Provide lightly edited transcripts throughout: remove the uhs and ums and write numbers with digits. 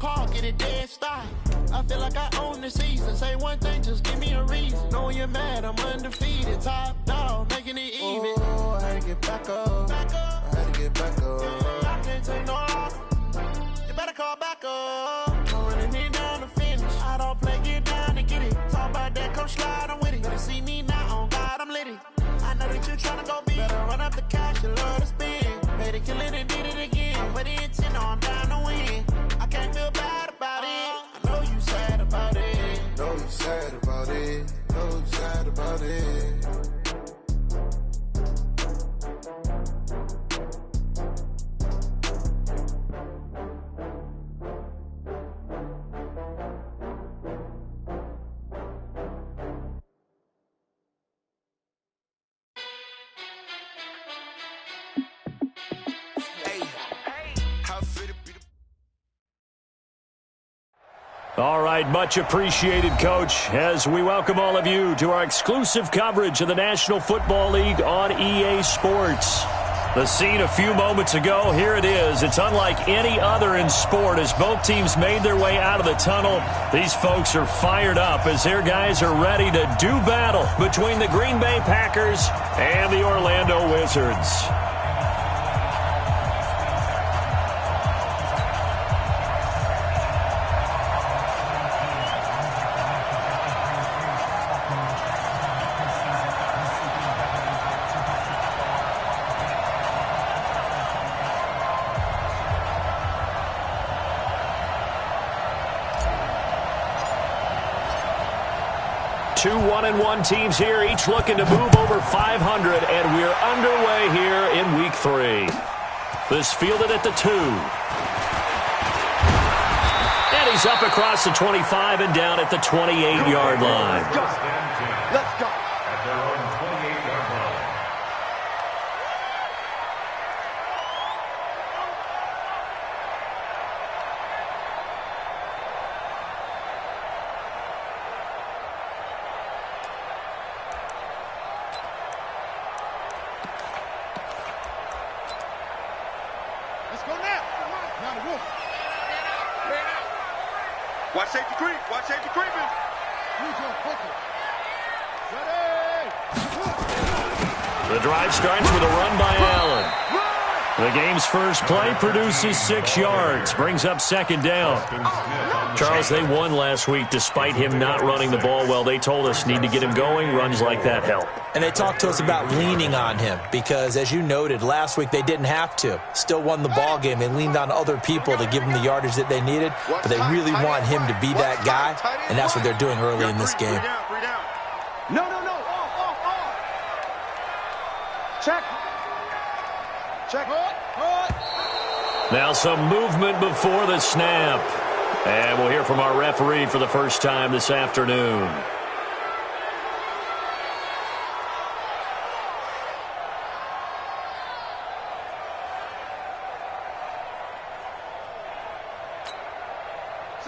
call, get it dead stop. I feel like I own the season. Say one thing, just give me a reason. Knowing you're mad, I'm undefeated. Top dog, making it even. Oh, I had to get back up. I had to get back up. I can't take no loss. You better call back up. I'm running it down to finish. I don't play, get down to get it. Talk about that, come slide, I'm with it. Better see me now, on God, I'm litty. I know that you're trying to go big. Better run up the cash, you love to spend. Made it, kill it, and did it again. Put it in 10, I'm down to win. I can't feel bad about it. I know you sad about it. Know you sad about it. Know you sad about it. All right, much appreciated, Coach, as we welcome all of you to our exclusive coverage of the National Football League on EA Sports. The scene a few moments ago, here it is. It's unlike any other in sport as both teams made their way out of the tunnel. These folks are fired up as their guys are ready to do battle between the Green Bay Packers and the Orlando Wizards. Two 1-1 teams here, each looking to move over 500, and we're underway here in Week 3. This fielded at the 2. And he's up across the 25 and down at the 28-yard line. Let's go. At their own 28-yard line. Watch safety creep. Watch safety creeping. The drive starts with a run by Allen. The game's first play produces 6 yards, brings up second down. Charles, they won last week despite him not running the ball well. They told us need to get him going. Runs like that help. And they talked to us about leaning on him because, as you noted, last week they didn't have to. Still won the ball game. They leaned on other people to give them the yardage that they needed, but they really want him to be that guy, and that's what they're doing early in this game. No. Check. Now some movement before the snap. And we'll hear from our referee for the first time this afternoon.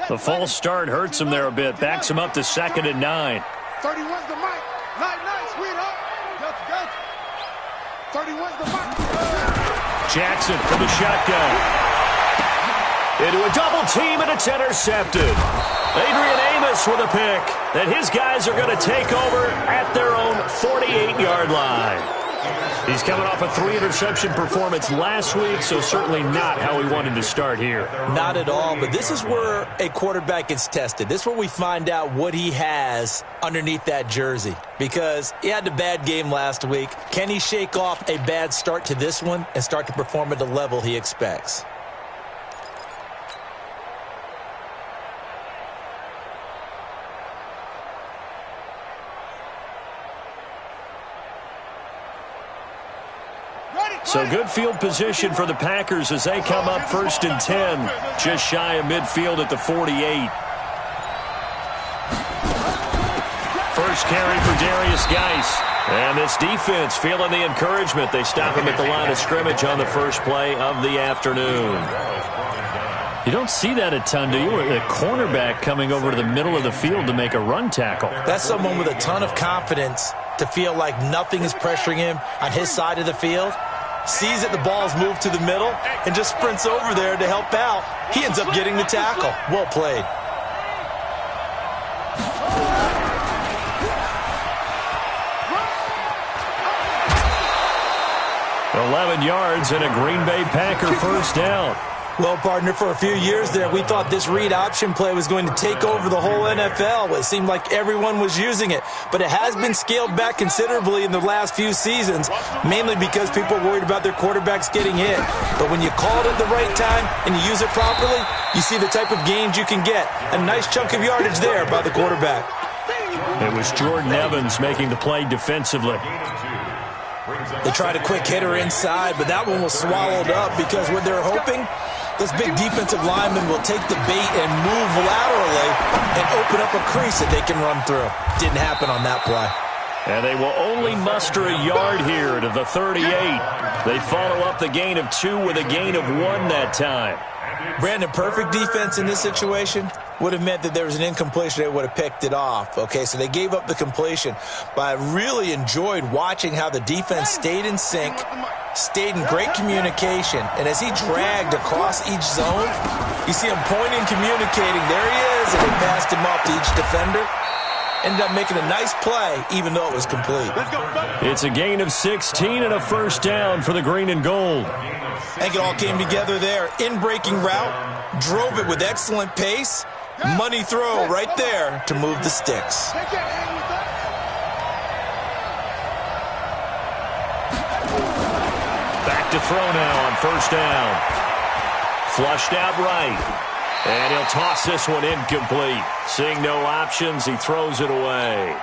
The false start hurts him there a bit. Backs him up to 2nd and 9. 31's the mic. Night, sweetheart. Gotcha. 31's the mic. Jackson from the shotgun. Into a double team, and it's intercepted. Adrian Amos with a pick. And his guys are going to take over at their own 48-yard line. He's coming off a 3-interception performance last week, so certainly not how he wanted to start here. Not at all, but this is where a quarterback gets tested. This is where we find out what he has underneath that jersey, because he had a bad game last week. Can he shake off a bad start to this one and start to perform at the level he expects? So good field position for the Packers as they come up 1st and 10, just shy of midfield at the 48. First carry for Darius Geis. And this defense feeling the encouragement. They stop him at the line of scrimmage on the first play of the afternoon. You don't see that a ton, do you? A cornerback coming over to the middle of the field to make a run tackle. That's someone with a ton of confidence to feel like nothing is pressuring him on his side of the field. sees that the ball's moved to the middle, and just sprints over there to help out. He ends up getting the tackle. Well played. 11 yards and a Green Bay Packer first down. Well, partner, for a few years there, we thought this read option play was going to take over the whole NFL. It seemed like everyone was using it, but it has been scaled back considerably in the last few seasons, mainly because people are worried about their quarterbacks getting hit. But when you call it at the right time and you use it properly, you see the type of gains you can get. A nice chunk of yardage there by the quarterback. It was Jordan Evans making the play defensively. They tried a quick hitter inside, but that one was swallowed up because what they're hoping, those big defensive linemen will take the bait and move laterally and open up a crease that they can run through. Didn't happen on that play. And they will only muster a yard here to the 38. They follow up the gain of 2 with a gain of 1 that time. Brandon, perfect defense in this situation would have meant that there was an incompletion. They would have picked it off. Okay, so they gave up the completion. But I really enjoyed watching how the defense stayed in sync, stayed in great communication. And as he dragged across each zone, you see him pointing, communicating. There he is, and he passed him off to each defender. Ended up making a nice play, even though it was complete. It's a gain of 16 and a first down for the green and gold. I think it all came together there. In-breaking route, drove it with excellent pace. Money throw right there to move the sticks. Back to throw now on first down. Flushed out right. And he'll toss this one incomplete. Seeing no options, he throws it away.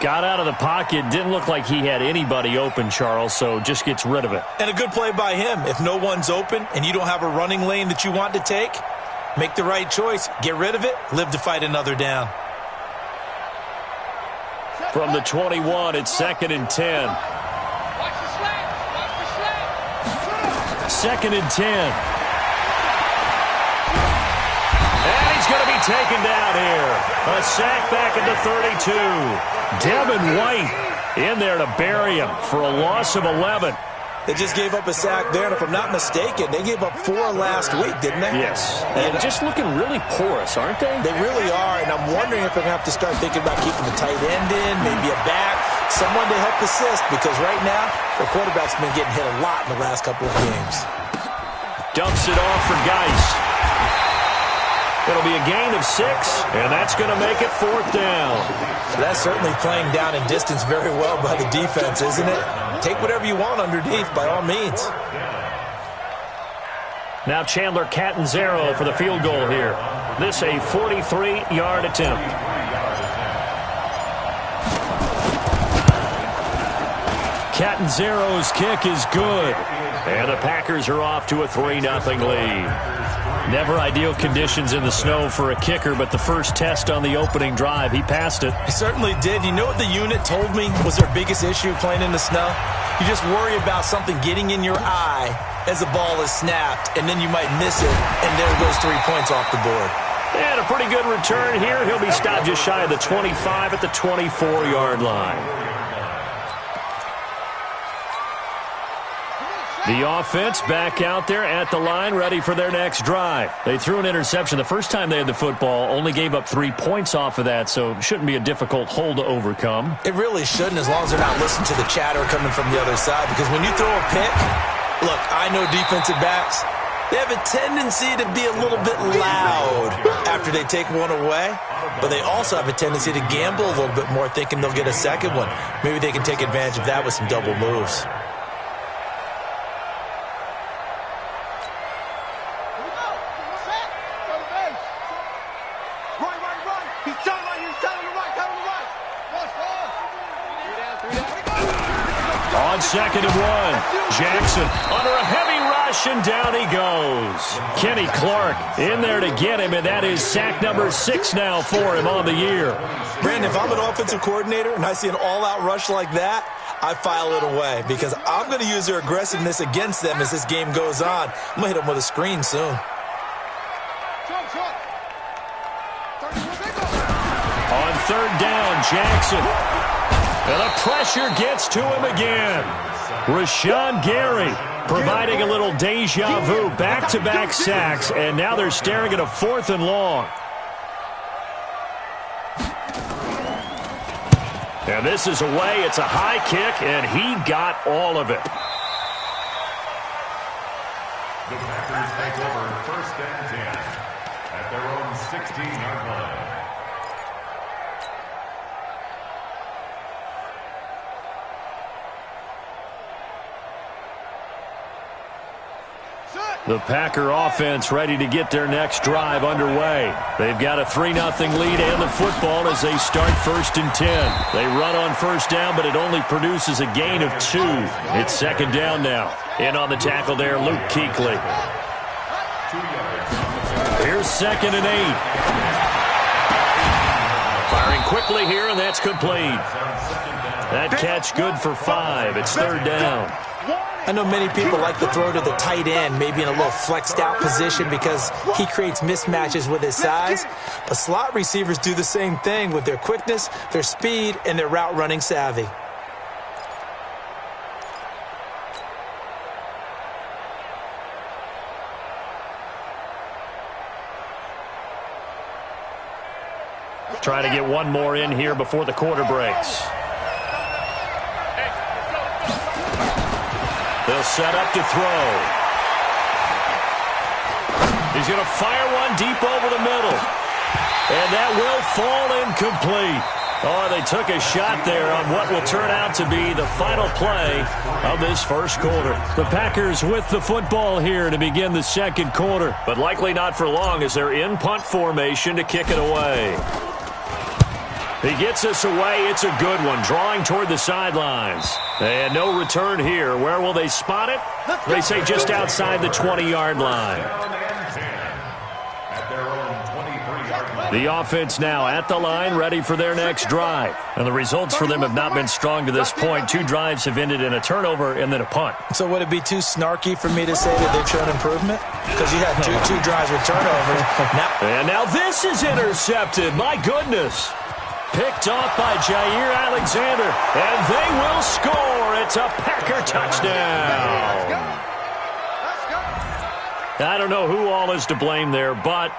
Got out of the pocket. Didn't look like he had anybody open, Charles, so just gets rid of it. And a good play by him. If no one's open and you don't have a running lane that you want to take, make the right choice. Get rid of it. Live to fight another down. From the 21, it's 2nd and 10. Watch the slants. Watch the slants. 2nd and 10. And he's going to be taken down here. A sack back at the 32. Devin White in there to bury him for a loss of 11. They just gave up a sack there, and if I'm not mistaken, they gave up 4 last week, didn't they? Yes. And just looking really porous, aren't they? They really are, and I'm wondering if they're going to have to start thinking about keeping the tight end in, maybe a back, someone to help assist, because right now, the quarterback's been getting hit a lot in the last couple of games. Dumps it off for Geis. It'll be a gain of 6, and that's going to make it 4th down. So that's certainly playing down in distance very well by the defense, isn't it? Take whatever you want underneath, by all means. Now Chandler Catanzaro for the field goal here. This a 43-yard attempt. Catanzaro's kick is good. And the Packers are off to a 3-0 lead. Never ideal conditions in the snow for a kicker, but the first test on the opening drive, he passed it. He certainly did. You know what the unit told me was their biggest issue playing in the snow? You just worry about something getting in your eye as the ball is snapped, and then you might miss it, and there goes 3 points off the board. And a pretty good return here. He'll be stopped just shy of the 25 at the 24-yard line. The offense back out there at the line, ready for their next drive. They threw an interception the first time they had the football, only gave up 3 points off of that, so shouldn't be a difficult hole to overcome. It really shouldn't, as long as they're not listening to the chatter coming from the other side, because when you throw a pick, look, I know defensive backs, they have a tendency to be a little bit loud after they take one away, but they also have a tendency to gamble a little bit more, thinking they'll get a second one. Maybe they can take advantage of that with some double moves. On 2nd and 1, Jackson under a heavy rush, and down he goes. Kenny Clark in there to get him, and that is sack number 6 now for him on the year. Brandon, if I'm an offensive coordinator and I see an all-out rush like that, I file it away because I'm going to use their aggressiveness against them as this game goes on. I'm going to hit them with a screen soon. On 3rd down, Jackson. And the pressure gets to him again. Rashawn Gary providing a little deja vu, back-to-back sacks, and now they're staring at a 4th and long. And this is away. It's a high kick, and he got all of it. The Packers take over 1st and 10 at their own 16-yard line. The Packer offense ready to get their next drive underway. They've got a 3-0 lead and the football as they start 1st and 10. They run on 1st down, but it only produces a gain of 2. It's 2nd down now. In on the tackle there, Luke Kuechly. Here's 2nd and 8. Firing quickly here, and that's complete. That catch good for 5. It's 3rd down. I know many people like to throw to the tight end, maybe in a little flexed out position because he creates mismatches with his size. But slot receivers do the same thing with their quickness, their speed, and their route running savvy. Trying to get one more in here before the quarter breaks. They'll set up to throw. He's going to fire one deep over the middle. And that will fall incomplete. Oh, they took a shot there on what will turn out to be the final play of this 1st quarter. The Packers with the football here to begin the 2nd quarter, but likely not for long as they're in punt formation to kick it away. He gets us away. It's a good one, drawing toward the sidelines. And no return here. Where will they spot it? They say just outside the 20-yard line. The offense now at the line, ready for their next drive. And the results for them have not been strong to this point. 2 drives have ended in a turnover and then a punt. So would it be too snarky for me to say that they've shown improvement? Because you had two drives with turnovers. And now this is intercepted. My goodness. Picked off by Jair Alexander, and they will score. It's a Packer touchdown. I don't know who all is to blame there, but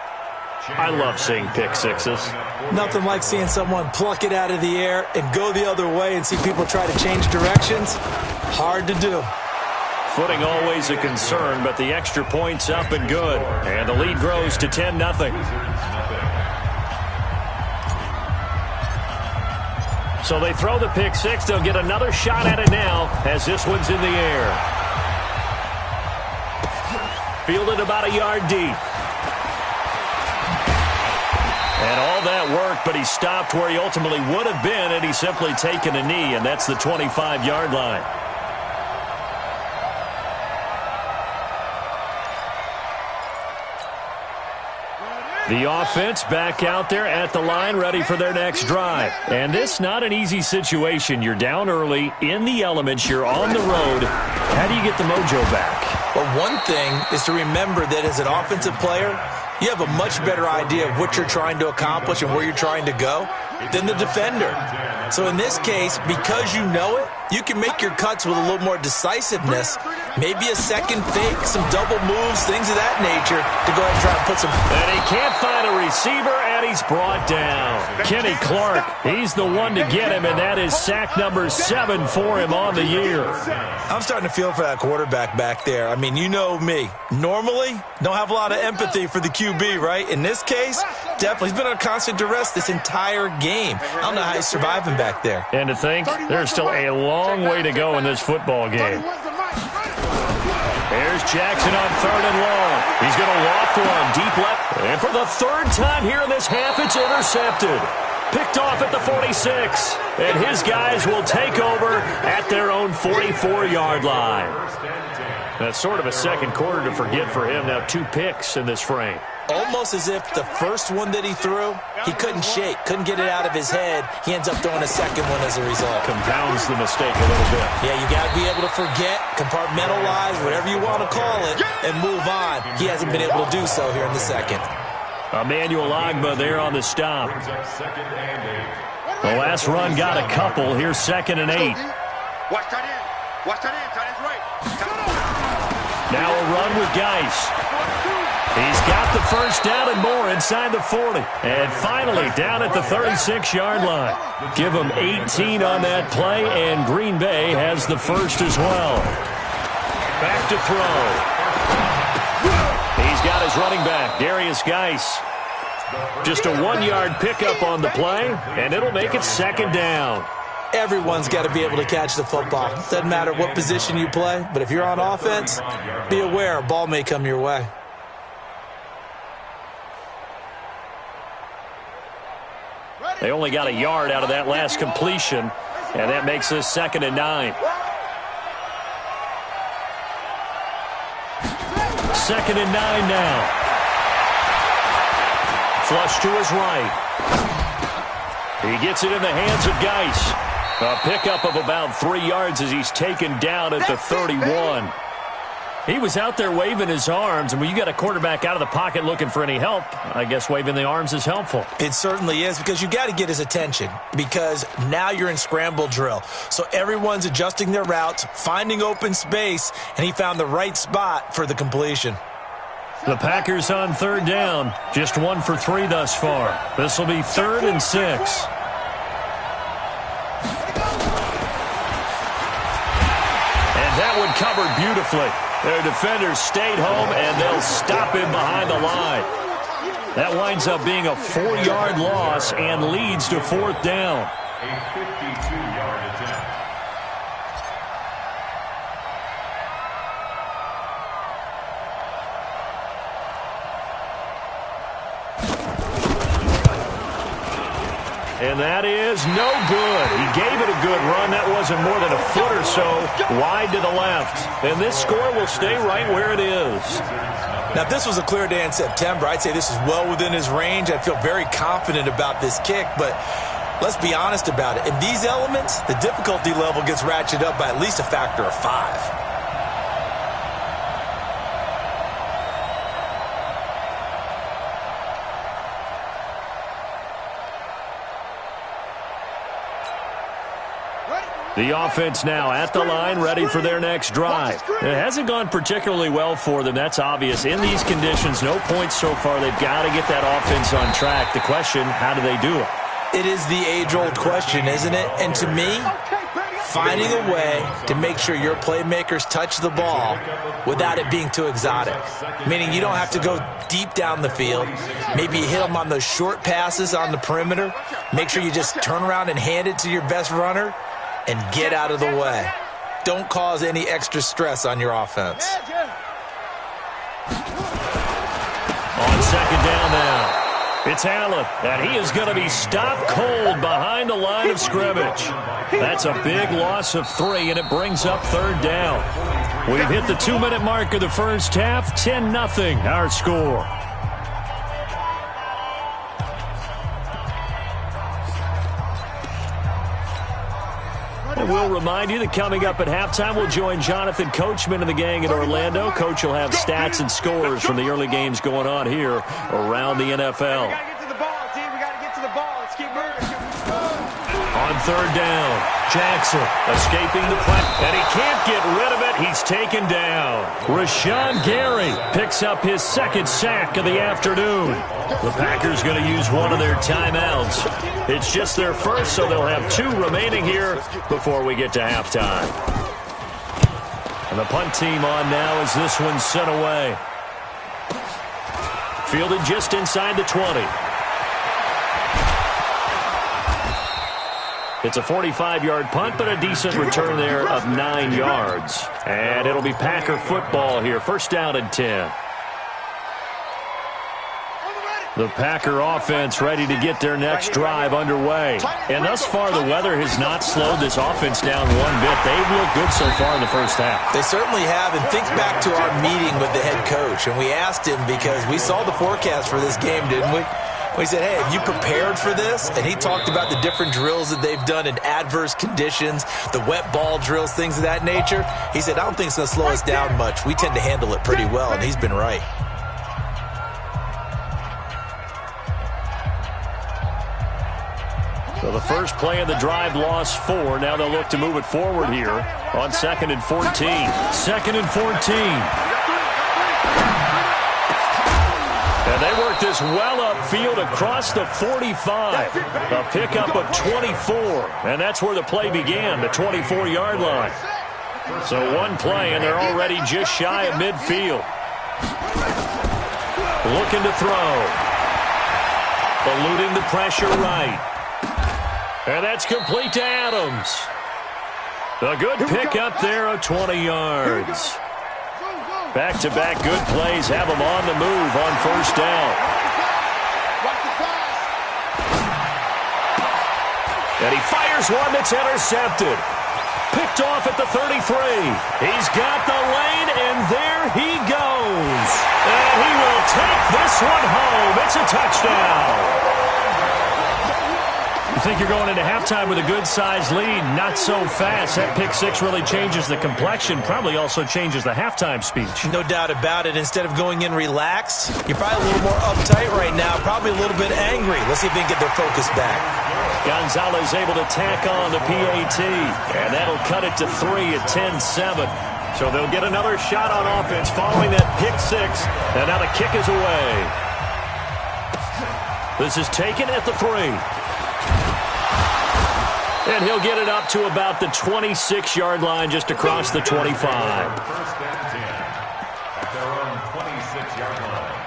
I love seeing pick sixes. Nothing like seeing someone pluck it out of the air and go the other way and see people try to change directions. Hard to do. Footing always a concern, but the extra point's up and good. And the lead grows to 10-0. So they throw the pick six. They'll get another shot at it now as this one's in the air. Fielded about a yard deep. And all that worked, but he stopped where he ultimately would have been had he simply taken a knee, and that's the 25-yard line. The offense back out there at the line, ready for their next drive. And this not an easy situation. You're down early, in the elements, you're on the road. How do you get the mojo back? Well, one thing is to remember that as an offensive player, you have a much better idea of what you're trying to accomplish and where you're trying to go than the defender. So in this case, because you know it, you can make your cuts with a little more decisiveness, maybe a second fake, some double moves, things of that nature, to go ahead and try and put some... And he can't find a receiver, and he's brought down. Kenny Clark, he's the one to get him, and that is sack number 7 for him on the year. I'm starting to feel for that quarterback back there. I mean, you know me. Normally, don't have a lot of empathy for the QB, right? In this case, definitely. He's been on constant duress this entire game. I don't know how he's surviving back there. And to think, there's still a long way to go in this football game. There's Jackson on 3rd and long. He's going to loft one deep left. And for the 3rd time here in this half, it's intercepted. Picked off at the 46. And his guys will take over at their own 44-yard line. That's sort of a second quarter to forget for him. Now 2 picks in this frame. Almost as if the first one that he threw, he couldn't shake, couldn't get it out of his head. He ends up throwing a second one as a result. Compounds the mistake a little bit. Yeah, you got to be able to forget, compartmentalize, whatever you want to call it, and move on. He hasn't been able to do so here in the second. Emmanuel Ogbah there on the stop. The last run got a couple. Here's 2nd and 8. Watch tight end. Watch tight end. Tight end's right. Now a run with Geis. He's got the first down and more inside the 40. And finally down at the 36-yard line. Give him 18 on that play, and Green Bay has the first as well. Back to throw. He's got his running back, Darius Geis. Just a 1-yard pickup on the play, and it'll make it second down. Everyone's got to be able to catch the football. Doesn't matter what position you play, but if you're on offense, be aware a ball may come your way. They only got a yard out of that last completion, and that makes this 2nd and 9. 2nd and 9 now. Flush to his right. He gets it in the hands of Geis. A pickup of about 3 yards as he's taken down at the 31. He was out there waving his arms, and when you got a quarterback out of the pocket looking for any help, I guess waving the arms is helpful. It certainly is, because you got to get his attention, because now you're in scramble drill. So everyone's adjusting their routes, finding open space, and he found the right spot for the completion. The Packers on 3rd down, just 1 for 3 thus far. This will be 3rd and 6. And that one covered beautifully. Their defenders stayed home, and they'll stop him behind the line. That winds up being a 4-yard loss and leads to 4th down. A 52-yard attempt. And that is no good. He gave it a good run. That wasn't more than a foot or so wide to the left. And this score will stay right where it is. Now, if this was a clear day in September, I'd say this is well within his range. I'd feel very confident about this kick, but let's be honest about it. In these elements, the difficulty level gets ratcheted up by at least a factor of 5. The offense now at the line, ready for their next drive. It hasn't gone particularly well for them, that's obvious. In these conditions, no points so far. They've got to get that offense on track. The question, how do they do it? It is the age-old question, isn't it? And to me, finding a way to make sure your playmakers touch the ball without it being too exotic. Meaning you don't have to go deep down the field. Maybe you hit them on those short passes on the perimeter. Make sure you just turn around and hand it to your best runner and get out of the way. Don't cause any extra stress on your offense. On 2nd down now. It's Allen, and he is going to be stopped cold behind the line of scrimmage. That's a big loss of 3, and it brings up 3rd down. We've hit the 2-minute mark of the first half. 10-0 our score. And we'll remind you that coming up at halftime, we'll join Jonathan Coachman and the gang in Orlando. Coach will have stats and scores from the early games going on here around the NFL. We got to get to the ball, team. We got to get to the ball. Let's keep moving. On 3rd down, Jackson escaping the play, and he can't get rid of it. He's taken down. Rashawn Gary picks up his 2nd sack of the afternoon. The Packers going to use one of their timeouts. It's just their first, so they'll have 2 remaining here before we get to halftime. And the punt team on now as this one's sent away. Fielded just inside the 20. It's a 45-yard punt, but a decent return there of 9 yards. And it'll be Packer football here. 1st down and 10. The Packer offense ready to get their next drive underway. And thus far, the weather has not slowed this offense down one bit. They've looked good so far in the first half. They certainly have. And think back to our meeting with the head coach. And we asked him, because we saw the forecast for this game, didn't we? We said, hey, have you prepared for this? And he talked about the different drills that they've done in adverse conditions, the wet ball drills, things of that nature. He said, I don't think it's going to slow us down much. We tend to handle it pretty well, and he's been right. So the first play of the drive lost 4. Now they'll look to move it forward here on 2nd and 14. 2nd and 14. And they work this well upfield across the 45. A pickup of 24. And that's where the play began, the 24-yard line. So one play, and they're already just shy of midfield. Looking to throw. Eluding the pressure right. And that's complete to Adams. A good pickup there of 20 yards. Back-to-back good plays have him on the move on first down. And he fires one that's intercepted. Picked off at the 33. He's got the lane, and there he goes. And he will take this one home. It's a touchdown. You think you're going into halftime with a good-sized lead, not so fast. That pick six really changes the complexion, probably also changes the halftime speech. No doubt about it. Instead of going in relaxed, you're probably a little more uptight right now, probably a little bit angry. Let's see if they can get their focus back. Gonzalez able to tack on the PAT, and that'll cut it to 3 at 10-7. So they'll get another shot on offense following that pick six, and now the kick is away. This is taken at the 3. And he'll get it up to about the 26-yard line just across the 25. First and 10 at their own 26-yard line.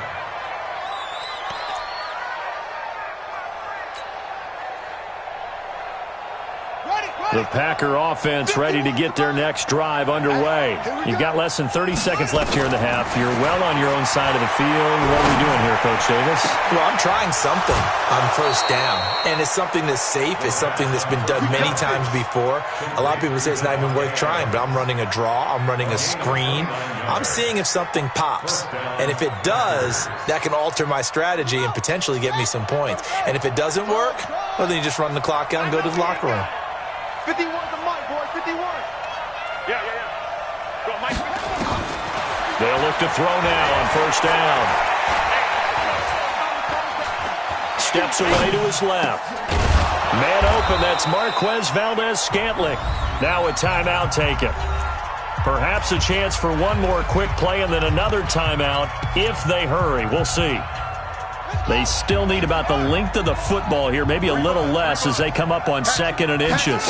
The Packer offense ready to get their next drive underway. You've got less than 30 seconds left here in the half. You're well on your own side of the field. What are we doing here, Coach Davis? Well, I'm trying something on first down, and it's something that's safe. It's something that's been done many times before. A lot of people say it's not even worth trying, but I'm running a draw. I'm running a screen. I'm seeing if something pops, and if it does, that can alter my strategy and potentially get me some points. And if it doesn't work, well, then you just run the clock out and go to the locker room. 51 to Mike, boy, 51. Yeah. Go, Mike. They'll look to throw now on first down. Steps away to his left. Man open, that's Marquez Valdez-Scantling. Now a timeout taken. Perhaps a chance for one more quick play and then another timeout if they hurry. We'll see. They still need about the length of the football here, maybe a little less as they come up on 2nd and inches.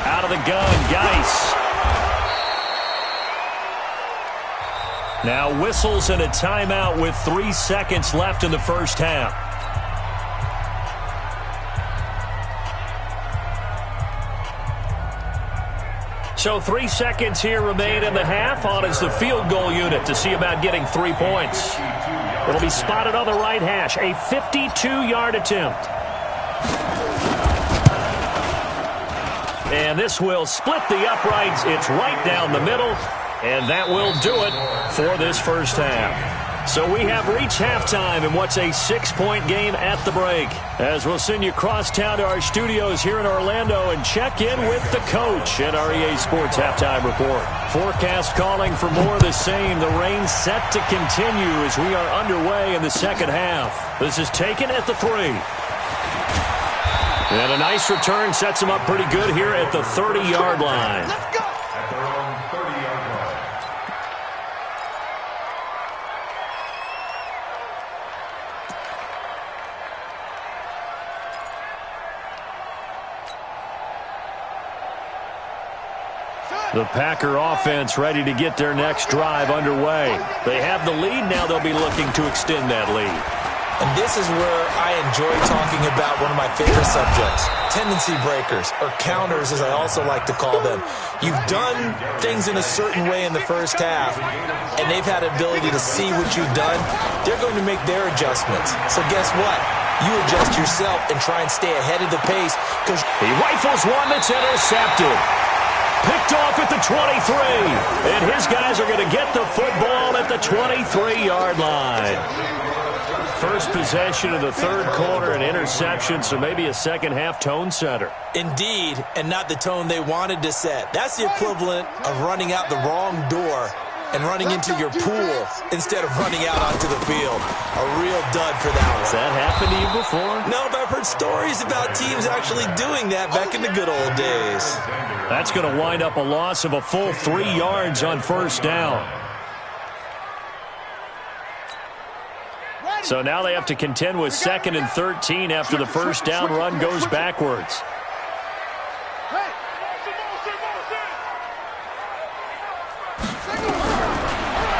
Out of the gun, Geis. Now whistles and a timeout with 3 seconds left in the first half. So 3 seconds here remain in the half. On is the field goal unit to see about getting 3 points. It'll be spotted on the right hash. A 52-yard attempt. And this will split the uprights. It's right down the middle. And that will do it for this first half. So we have reached halftime in what's a 6-point game at the break. As we'll send you across town to our studios here in Orlando and check in with the coach at our EA Sports Halftime Report. Forecast calling for more of the same. The rain set to continue as we are underway in the second half. This is taken at the 3. And a nice return sets him up pretty good here at the 30-yard line. At their own 30-yard line. The Packer offense ready to get their next drive underway. They have the lead. Now they'll be looking to extend that lead. And this is where I enjoy talking about one of my favorite subjects, tendency breakers, or counters as I also like to call them. You've done things in a certain way in the first half, and they've had ability to see what you've done. They're going to make their adjustments. So guess what? You adjust yourself and try and stay ahead of the pace. Because he rifles one that's intercepted. Picked off at the 23. And his guys are going to get the football at the 23-yard line. First possession of the third quarter, an interception, so maybe a second-half tone setter. Indeed, and not the tone they wanted to set. That's the equivalent of running out the wrong door and running into your pool instead of running out onto the field. A real dud for that one. Has that happened to you before? No, but I've heard stories about teams actually doing that back in the good old days. That's going to wind up a loss of a full 3 yards on first down. So now they have to contend with 2nd and 13 after the first down run goes backwards.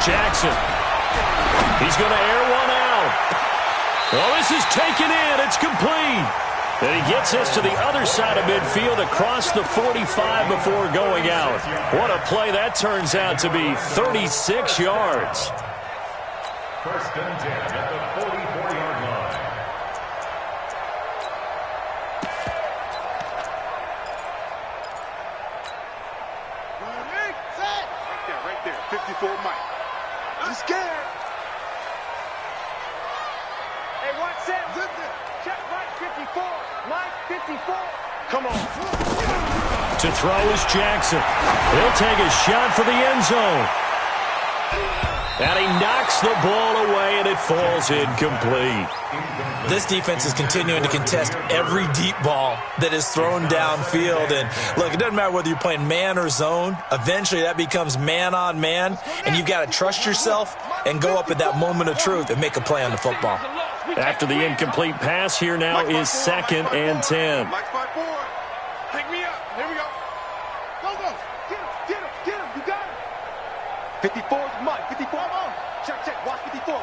Jackson. He's going to air one out. Well, this is taken in. It's complete. And he gets us to the other side of midfield across the 45 before going out. What a play that turns out to be. 36 yards. First and 10 at the 44-yard line. Right there. 54 Mike. I'm scared. Hey, watch that. Check right 54. Mike 54. Come on. To throw is Jackson. He'll take a shot for the end zone. And he knocks the ball away, and it falls incomplete. This defense is continuing to contest every deep ball that is thrown downfield. And, look, it doesn't matter whether you're playing man or zone. Eventually, that becomes man-on-man, and you've got to trust yourself and go up at that moment of truth and make a play on the football. After the incomplete pass, here now is 2nd and 10. Mike 5-4. Pick me up. Here we go. Go. Get him. You got him. 54 is Mike. 54. Check. Watch 54.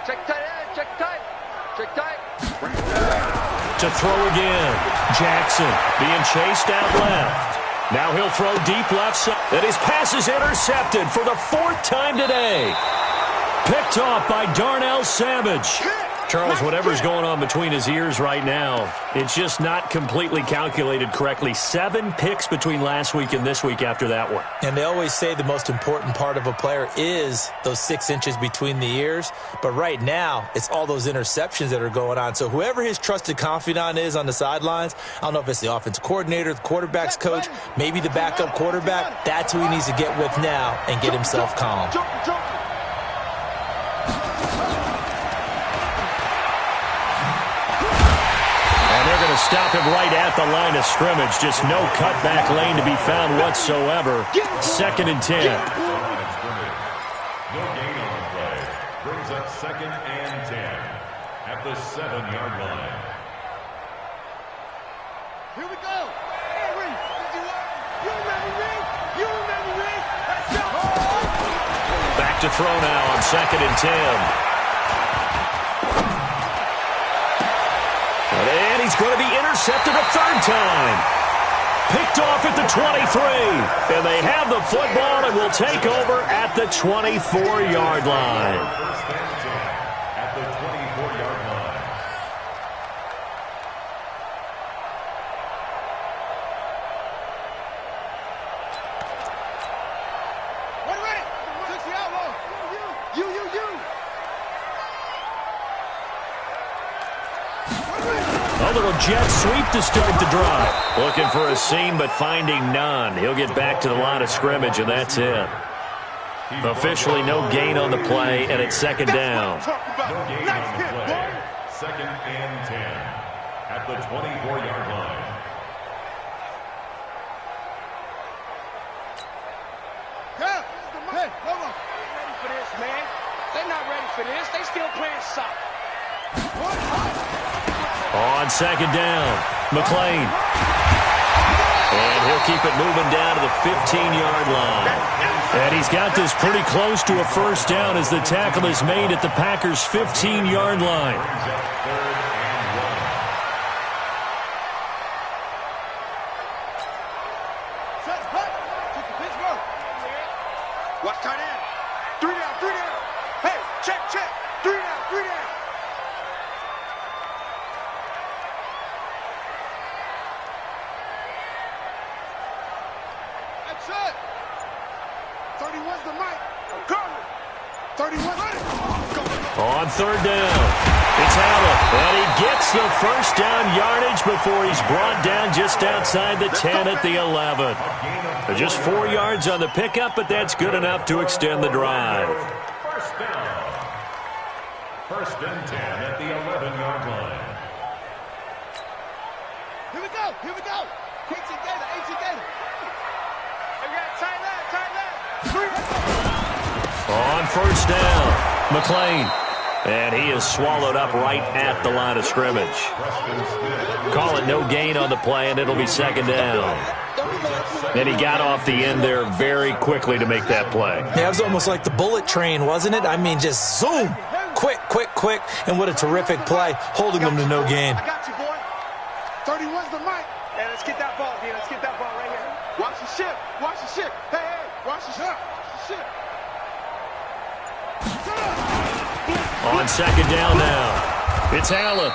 Check tight. Check tight. To throw again. Jackson being chased out left. Now he'll throw deep left side. And his pass is intercepted for the 4th time today. Picked off by Darnell Savage. Charles, whatever's going on between his ears right now, it's just not completely calculated correctly. 7 picks between last week and this week after that one. And they always say the most important part of a player is those 6 inches between the ears. But right now, it's all those interceptions that are going on. So whoever his trusted confidant is on the sidelines, I don't know if it's the offensive coordinator, the quarterback's coach, maybe the backup quarterback, that's who he needs to get with now and get himself calm. Stop him right at the line of scrimmage. Just no cutback lane to be found whatsoever. 2nd and 10. No gain on the play. Brings up 2nd and 10 at the 7-yard line. Here we go. You remember me. Let's go. Back to throw now on 2nd and 10. And he's going to be intercepted a 3rd time. Picked off at the 23. And they have the football and will take over at the 24-yard line. First and 10 at the 24-yard line. Ready. Touch the outlaw. You. A little jet sweep to start the drive. Looking for a seam, but finding none. He'll get back to the line of scrimmage, and that's it. Officially no gain on the play, and it's 2nd down. No gain on the play. 2nd and 10 at the 24-yard line. Hey, hold on. Ready for this, man. They're not ready for this. They still playing soccer. On 2nd down, McLean. And he'll keep it moving down to the 15-yard line. And he's got this pretty close to a first down as the tackle is made at the Packers' 15-yard line. Watch tight end. 3 down. Hey, check. 3 down. That's it. 31's the mic. I'm coming. 31. On 3rd down, it's Allen. And he gets the first down yardage before he's brought down just outside the 10 at the 11. Just 4 yards on the pickup, but that's good enough to extend the drive. First down. 1st and 10 at the 11-yard line. Here we go. HT Gator. We got tight left. On 1st down, McLean. And he is swallowed up right at the line of scrimmage. Call it no gain on the play, and it'll be second down. And he got off the end there very quickly to make that play. Yeah, it was almost like the bullet train, wasn't it? I mean, just zoom. Quick, quick, quick. And what a terrific play, holding them to no gain. I got you, boy. 31's the mic. Hey, let's get that ball here. Let's get that ball right here. Watch the ship. Watch the ship. Hey, hey, watch the ship. Watch the ship. On second down now, it's Allen.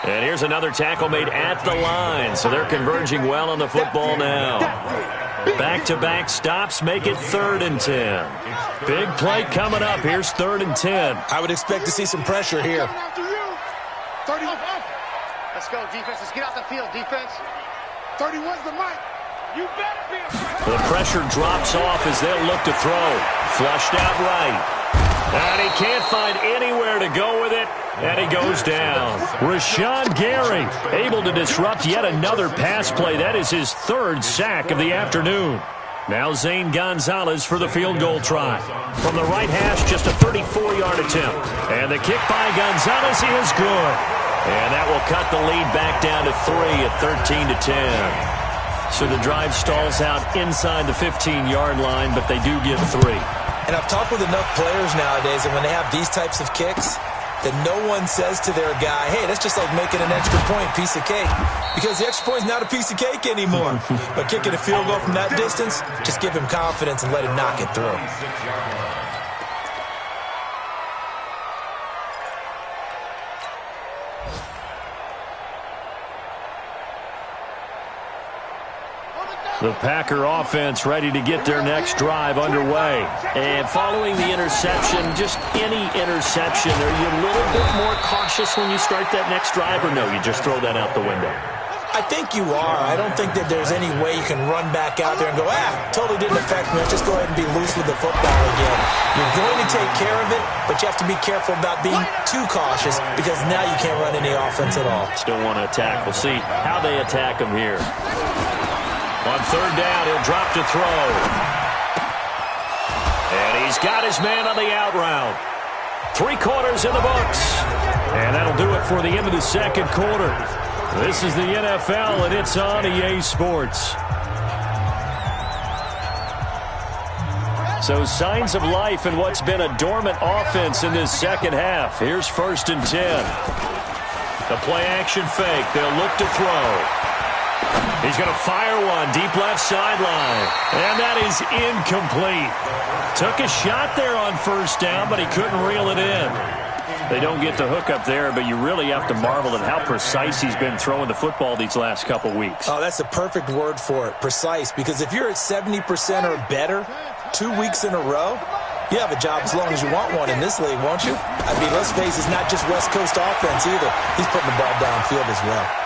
And here's another tackle made at the line, so they're converging well on the football now. Back-to-back stops make it 3rd and 10. Big play coming up. Here's 3rd and 10. I would expect to see some pressure here. Let's go, defense. Let's get out the field, defense. 31's the mic. You better be a The pressure drops off as they'll look to throw. Flushed out right. And he can't find anywhere to go with it, and he goes down. Rashawn Gary able to disrupt yet another pass play. That is his 3rd sack of the afternoon. Now Zane Gonzalez for the field goal try. From the right hash, just a 34-yard attempt. And the kick by Gonzalez is good. And that will cut the lead back down to 3 at 13 to 10. So the drive stalls out inside the 15-yard line, but they do get 3. And I've talked with enough players nowadays, and when they have these types of kicks, that no one says to their guy, hey, that's just like making an extra point, piece of cake. Because the extra point is not a piece of cake anymore. But kicking a field goal from that distance, just give him confidence and let him knock it through. The Packer offense ready to get their next drive underway. And following the interception, just any interception, are you a little bit more cautious when you start that next drive, or no, you just throw that out the window? I think you are. I don't think that there's any way you can run back out there and go, totally didn't affect me. Let's just go ahead and be loose with the football again. You're going to take care of it, but you have to be careful about being too cautious because now you can't run any offense at all. Still want to attack. We'll see how they attack him here. On 3rd down, he'll drop to throw. And he's got his man on the out route. 3 quarters in the books. And that'll do it for the end of the 2nd quarter. This is the NFL, and it's on EA Sports. So signs of life in what's been a dormant offense in this 2nd half. Here's 1st and 10. The play-action fake. They'll look to throw. He's going to fire one deep left sideline. And that is incomplete. Took a shot there on 1st down, but he couldn't reel it in. They don't get the hook up there, but you really have to marvel at how precise he's been throwing the football these last couple weeks. Oh, that's the perfect word for it, precise, because if you're at 70% or better 2 weeks in a row, you have a job as long as you want one in this league, won't you? I mean, let's face it, it's not just West Coast offense either. He's putting the ball downfield as well.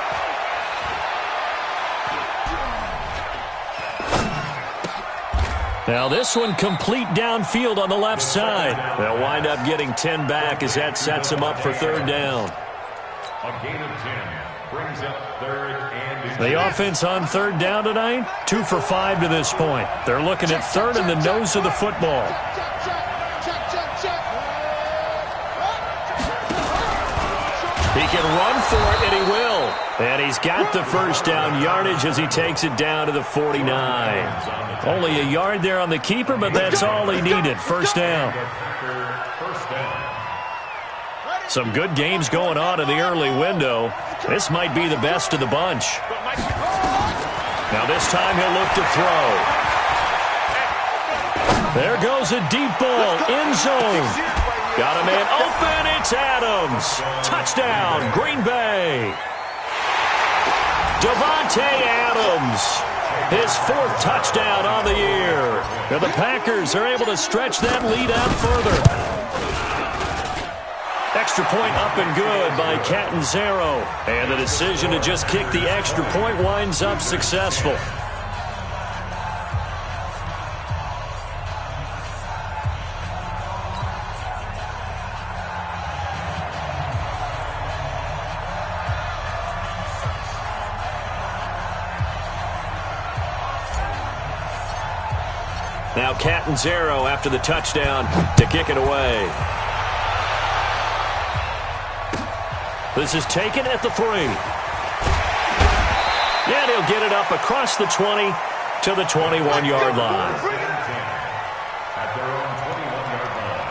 Now this one complete downfield on the left side. They'll wind up getting 10 back as that sets them up for 3rd down. A gain of 10 brings up 3rd and The offense on 3rd down tonight, 2 for 5 to this point. They're looking at 3rd in the nose of the football. He can run for it, and he will. And he's got the 1st down yardage as he takes it down to the 49. Only a yard there on the keeper, but that's all he needed. 1st down. Some good games going on in the early window. This might be the best of the bunch. Now this time he'll look to throw. There goes a deep ball, end zone. Got a man open, it's Adams. Touchdown, Green Bay. Davante Adams, his 4th touchdown on the year. Now the Packers are able to stretch that lead out further. Extra point up and good by Catanzaro. And the decision to just kick the extra point winds up successful. Now Catanzaro after the touchdown to kick it away. This is taken at the 3. And he'll get it up across the 20 to the 21-yard line. At their own 21-yard line.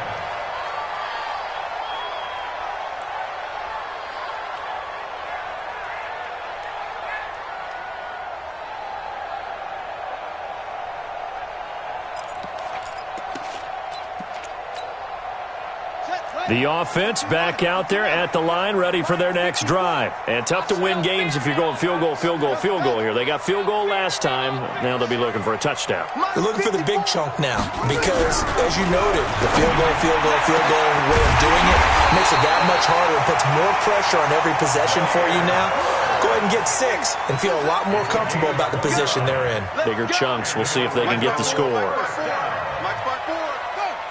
The offense back out there at the line, ready for their next drive. And tough to win games if you're going field goal, field goal, field goal here. They got field goal last time. Now they'll be looking for a touchdown. They're looking for the big chunk now because, as you noted, the field goal way of doing it makes it that much harder and puts more pressure on every possession for you now. Go ahead and get 6 and feel a lot more comfortable about the position they're in. Bigger chunks. We'll see if they can get the score.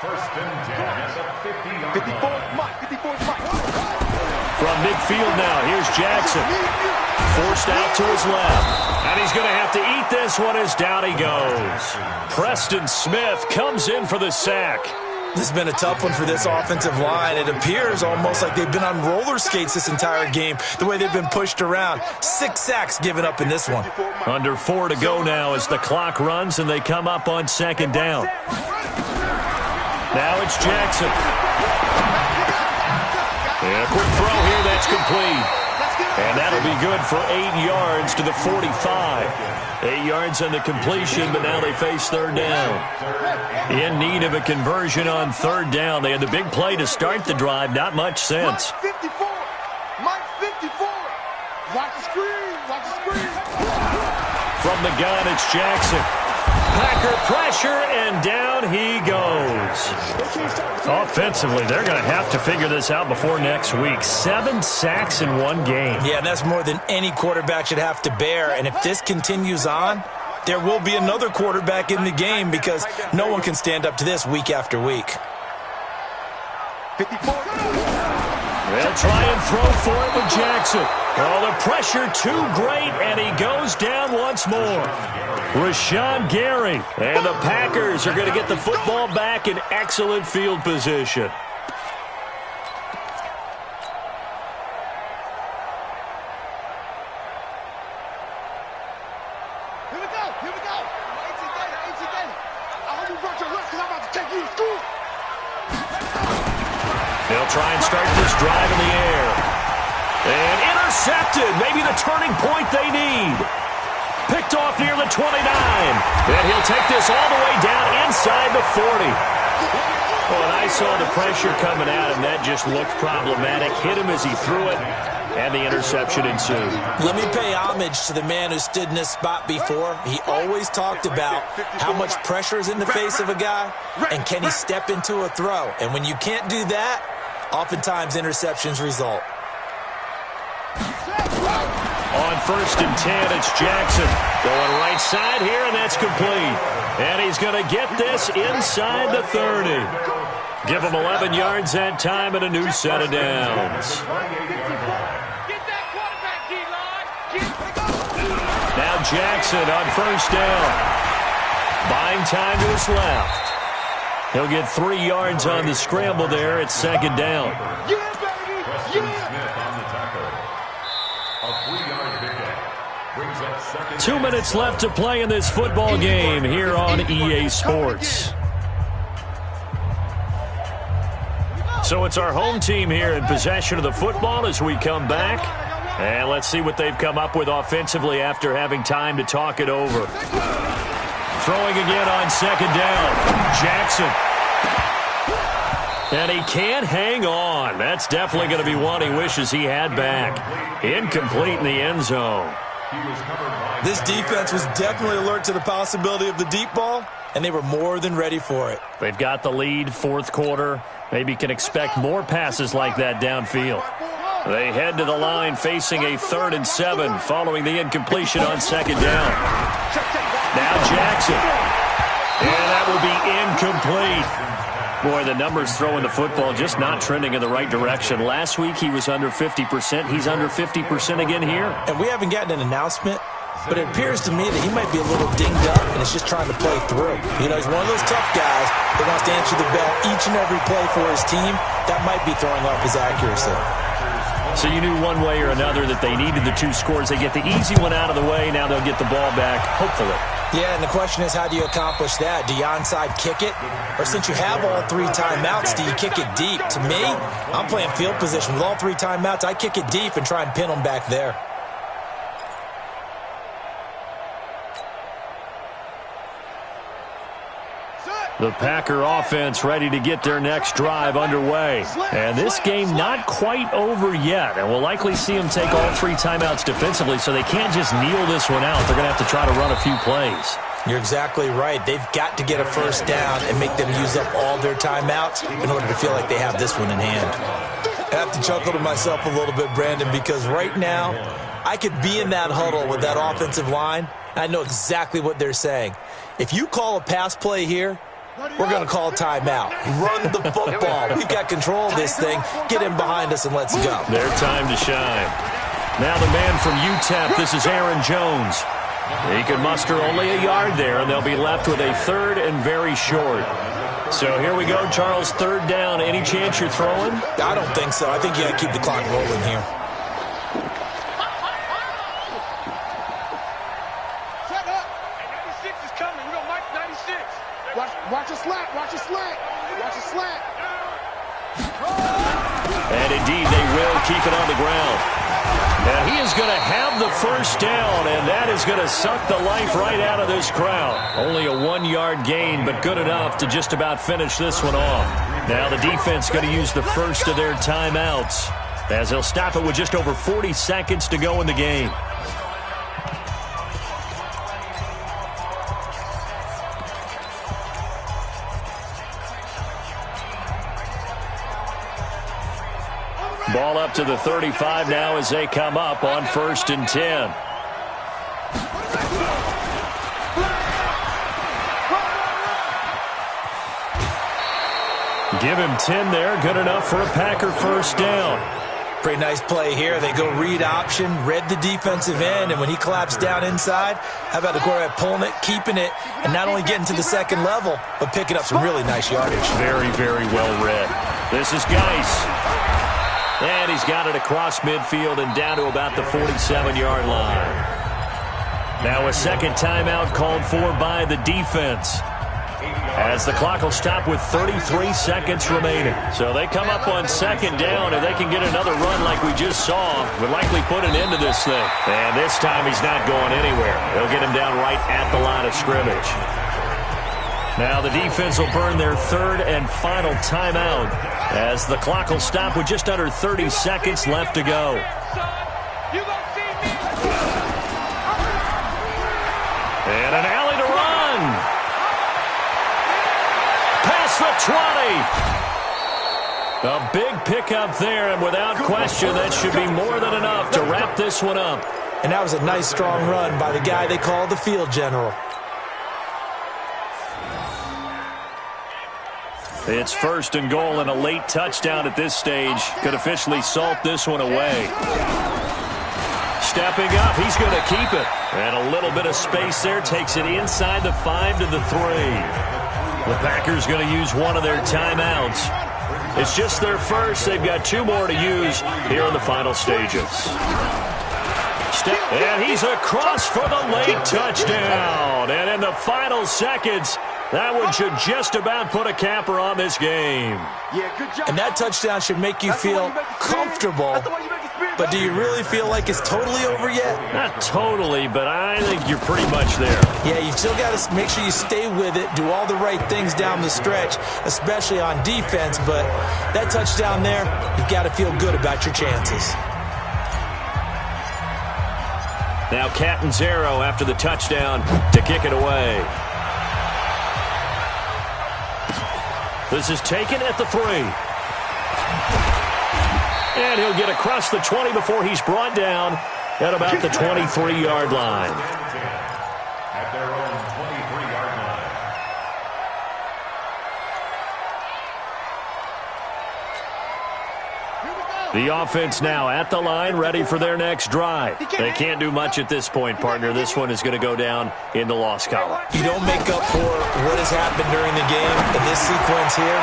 First and 10 at the 50-yard 54, line. Mike. 54, Mike. From midfield now, here's Jackson. Forced out to his left. And he's going to have to eat this one as down he goes. Preston Smith comes in for the sack. This has been a tough one for this offensive line. It appears almost like they've been on roller skates this entire game, the way they've been pushed around. 6 sacks given up in this one. Under 4 to go now as the clock runs and they come up on second down. Now it's Jackson. And a quick throw here, that's complete. And that'll be good for 8 yards to the 45. 8 yards on the completion, but now they face third down. In need of a conversion on third down. They had the big play to start the drive, not much sense. Mike 54. Mike 54. Watch the screen. Watch the screen. From the gun, it's Jackson. Packer pressure, and down he goes. Offensively, they're going to have to figure this out before next week. 7 sacks in one game. Yeah, and that's more than any quarterback should have to bear. And if this continues on, there will be another quarterback in the game because no one can stand up to this week after week. 54. They'll try and throw for it with Jackson. Oh, the pressure too great, and he goes down once more. Rashawn Gary. And the Packers are going to get the football back in excellent field position. Here we go. Here we go. 18 data. I hope you brought your lunch because I'm about to take you to school. They'll try and start this drive in the air. And intercepted. Maybe the turning point they need. Picked off near the 29. And he'll take this all the way down inside the 40. Well, and I saw the pressure coming at him. That just looked problematic. Hit him as he threw it, and the interception ensued. Let me pay homage to the man who stood in this spot before. He always talked about how much pressure is in the face of a guy, and can he step into a throw. And when you can't do that, oftentimes interceptions result. On first and 10, it's Jackson. Going right side here, and that's complete. And he's going to get this inside the 30. Give him 11 yards that time and a new set of downs. Get that quarterback, D-line. Now Jackson on first down. Buying time to his left. He'll get 3 yards on the scramble there at second down. Yeah, baby. Yeah. Smith on the tackle. A 3-yard pickup. Brings up second. 2 minutes left to play in this football game here on EA Sports. So it's our home team here in possession of the football as we come back. And let's see what they've come up with offensively after having time to talk it over. Throwing again on second down. Jackson. And he can't hang on. That's definitely going to be one he wishes he had back. Incomplete in the end zone. This defense was definitely alert to the possibility of the deep ball, and they were more than ready for it. They've got the lead, fourth quarter. Maybe can expect more passes like that downfield. They head to the line facing a 3rd and 7 following the incompletion on second down. Now Jackson. And that will be incomplete. Boy, the numbers throwing the football just not trending in the right direction. Last week he was under 50%. He's under 50% again here. And we haven't gotten an announcement, but it appears to me that he might be a little dinged up and is just trying to play through. You know, he's one of those tough guys that wants to answer the bell each and every play for his team. That might be throwing off his accuracy. So you knew one way or another that they needed the 2 scores. They get the easy one out of the way. Now they'll get the ball back, hopefully. Yeah, and the question is, how do you accomplish that? Do you onside kick it? Or since you have all 3 timeouts, do you kick it deep? To me, I'm playing field position. With all 3 timeouts, I kick it deep and try and pin them back there. The Packer offense ready to get their next drive underway. And this game not quite over yet. And we'll likely see them take all 3 timeouts defensively, so they can't just kneel this one out. They're going to have to try to run a few plays. You're exactly right. They've got to get a first down and make them use up all their timeouts in order to feel like they have this one in hand. I have to chuckle to myself a little bit, Brandon, because right now I could be in that huddle with that offensive line. I know exactly what they're saying. If you call a pass play here, we're going to call timeout. Run the football. We've got control of this thing. Get in behind us and let's go. Their time to shine. Now the man from UTEP, this is Aaron Jones. He could muster only a yard there, and they'll be left with a 3rd and very short. So here we go, Charles, 3rd down. Any chance you're throwing? I don't think so. I think you got to keep the clock rolling here. Watch a slant, watch a slant, watch a slant. And indeed, they will keep it on the ground. And he is going to have the first down, and that is going to suck the life right out of this crowd. Only a 1-yard gain, but good enough to just about finish this one off. Now the defense going to use the first of their timeouts, as they'll stop it with just over 40 seconds to go in the game. Ball up to the 35 now as they come up on 1st and 10. Give him 10 there. Good enough for a Packer first down. Pretty nice play here. They go read option, read the defensive end, and when he collapsed down inside, how about the quarterback pulling it, keeping it, and not only getting to the 2nd level, but picking up some really nice yardage. Very, very well read. This is Geis. And he's got it across midfield and down to about the 47-yard line. Now a 2nd timeout called for by the defense, as the clock will stop with 33 seconds remaining. So they come up on 2nd down, and they can get another run like we just saw. Would likely put an end to this thing. And this time he's not going anywhere. They'll get him down right at the line of scrimmage. Now the defense will burn their 3rd and final timeout, as the clock will stop with just under 30 seconds left to go. And an alley to run. Past the 20. A big pickup there, and without question, that should be more than enough to wrap this one up. And that was a nice, strong run by the guy they call the field general. It's 1st and goal, and a late touchdown at this stage could officially salt this one away. Stepping up, he's going to keep it. And a little bit of space there takes it inside the 5 to the 3. The Packers going to use one of their timeouts. It's just their first. They've got 2 more to use here in the final stages. And he's across for the late touchdown. And in the final seconds, that one should just about put a capper on this game. And that touchdown should make you feel comfortable. But do you really feel like it's totally over yet? Not totally, but I think you're pretty much there. Yeah, you've still got to make sure you stay with it, do all the right things down the stretch, especially on defense. But that touchdown there, you've got to feel good about your chances. Now Catanzaro after the touchdown to kick it away. This is taken at the 3. And he'll get across the 20 before he's brought down at about the 23-yard line. At their own 23-yard line. The offense now at the line, ready for their next drive. They can't do much at this point, partner. This one is going to go down in the loss column. You don't make up for what has happened during the game in this sequence here.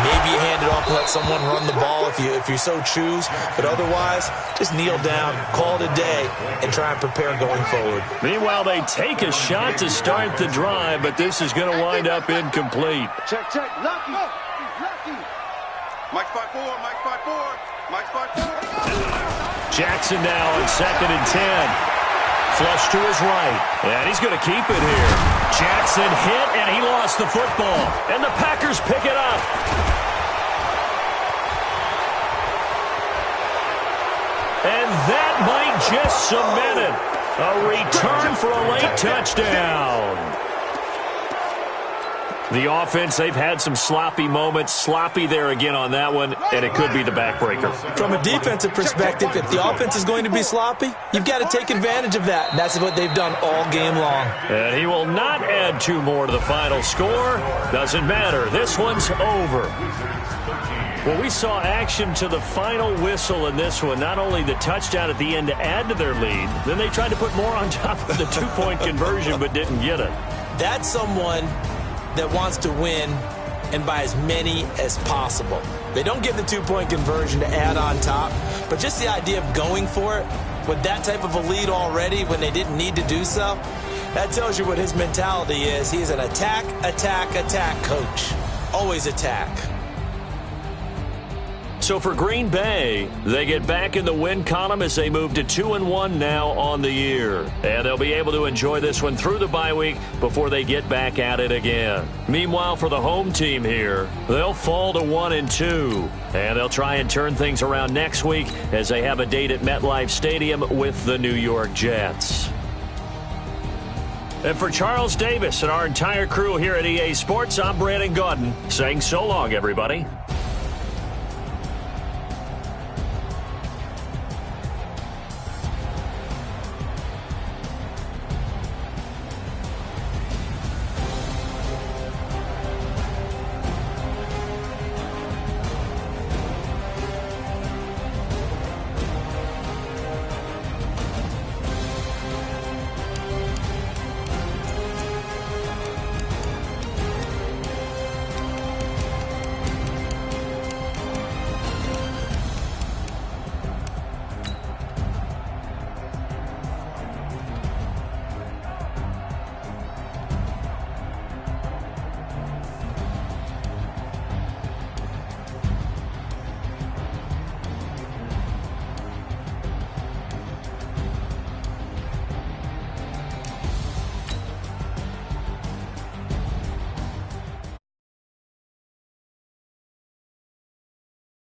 Maybe you hand it off and let someone run the ball if you so choose. But otherwise, just kneel down, call it a day, and try and prepare going forward. Meanwhile, they take a shot to start the drive, but this is going to wind up incomplete. Check. Lucky. Mike 5-4. Mike 5-4. Jackson now on 2nd and 10. Flush to his right, and he's going to keep it here. Jackson hit, and he lost the football, and the Packers pick it up. And that might just cement it. A return for a late touchdown. The offense, they've had some sloppy moments. Sloppy there again on that one, and it could be the backbreaker. From a defensive perspective, if the offense is going to be sloppy, you've got to take advantage of that. And that's what they've done all game long. And he will not add 2 more to the final score. Doesn't matter. This one's over. Well, we saw action to the final whistle in this one. Not only the touchdown at the end to add to their lead, then they tried to put more on top of the 2-point conversion but didn't get it. That's someone that wants to win and by as many as possible. They don't get the 2-point conversion to add on top, but just the idea of going for it with that type of a lead already when they didn't need to do so, that tells you what his mentality is. He is an attack coach. Always attack. So for Green Bay, they get back in the win column as they move to 2-1 now on the year. And they'll be able to enjoy this one through the bye week before they get back at it again. Meanwhile, for the home team here, they'll fall to 1-2. And they'll try and turn things around next week as they have a date at MetLife Stadium with the New York Jets. And for Charles Davis and our entire crew here at EA Sports, I'm Brandon Gaudin saying so long, everybody.